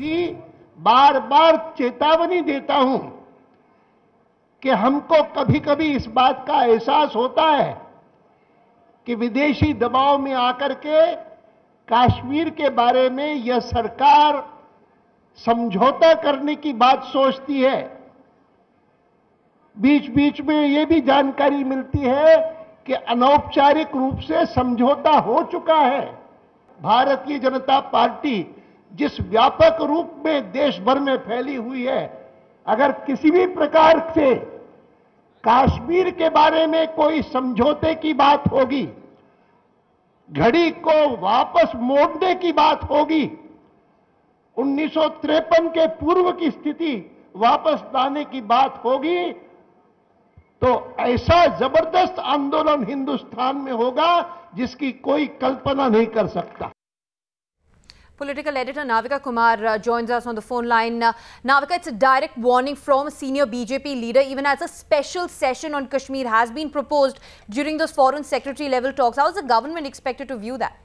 भी बार बार चेतावनी देता हूं कि हमको कभी कभी इस बात का एहसास होता है कि विदेशी दबाव में आकर के कश्मीर के बारे में यह सरकार समझौता करने की बात सोचती है। बीच बीच में यह भी जानकारी मिलती है कि अनौपचारिक रूप से समझौता हो चुका है। भारतीय जनता पार्टी जिस व्यापक रूप में देश भर में फैली हुई है, अगर किसी भी प्रकार से कश्मीर के बारे में कोई समझौते की बात होगी, घड़ी को वापस मोड़ने की बात होगी, 1953 के पूर्व की स्थिति वापस लाने की बात होगी, तो ऐसा जबरदस्त आंदोलन हिंदुस्तान में होगा जिसकी कोई कल्पना नहीं कर सकता। Political editor Navika Kumar joins us on the phone line. Navika, it's a direct warning from a senior BJP leader, even as a special session on Kashmir has been proposed during those foreign secretary level talks. How is the government expected to view that?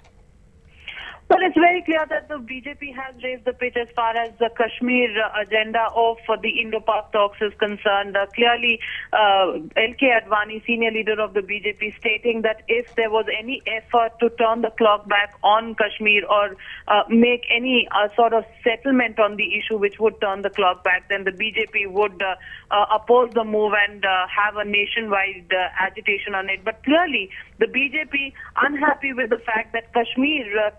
Well, it's very clear that the BJP has raised the pitch as far as the Kashmir agenda of the Indo-Pak talks is concerned. Clearly, L.K. Advani, senior leader of the BJP, stating that if there was any effort to turn the clock back on Kashmir or make any sort of settlement on the issue which would turn the clock back, then the BJP would oppose the move and have a nationwide agitation on it. But clearly, the BJP unhappy with the fact that Kashmir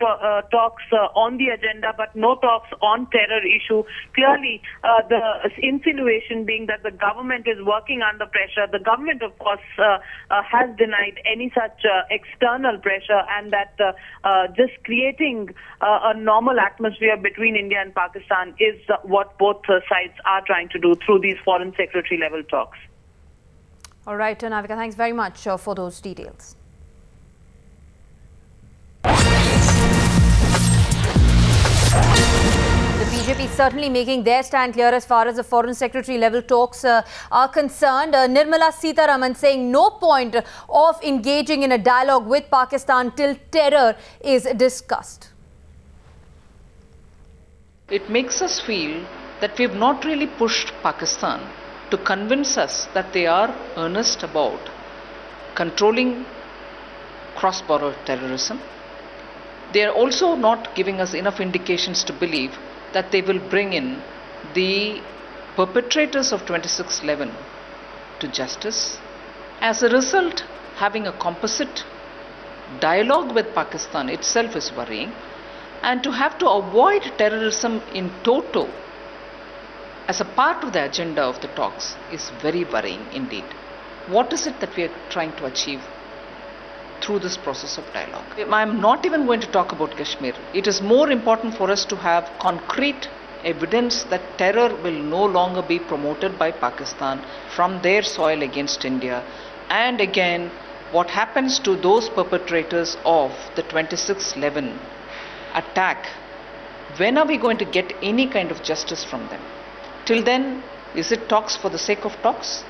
talks on the agenda, but no talks on terror issue. Clearly, the insinuation being that the government is working under pressure. The government, of course, has denied any such external pressure, and that just creating a normal atmosphere between India and Pakistan is what both sides are trying to do through these foreign secretary level talks. All right, Navika, thanks very much for those details. The BJP is certainly making their stand clear as far as the foreign secretary level talks are concerned. Nirmala Sitharaman saying no point of engaging in a dialogue with Pakistan till terror is discussed. It makes us feel that we have not really pushed Pakistan to convince us that they are earnest about controlling cross-border terrorism. They are also not giving us enough indications to believe that they will bring in the perpetrators of 26/11 to justice. As a result, having a composite dialogue with Pakistan itself is worrying, and to have to avoid terrorism in toto as a part of the agenda of the talks is very worrying indeed. What is it that we are trying to achieve through this process of dialogue? I am not even going to talk about Kashmir. It is more important for us to have concrete evidence that terror will no longer be promoted by Pakistan from their soil against India. And again, what happens to those perpetrators of the 26/11 attack? When are we going to get any kind of justice from them? Till then, is it talks for the sake of talks?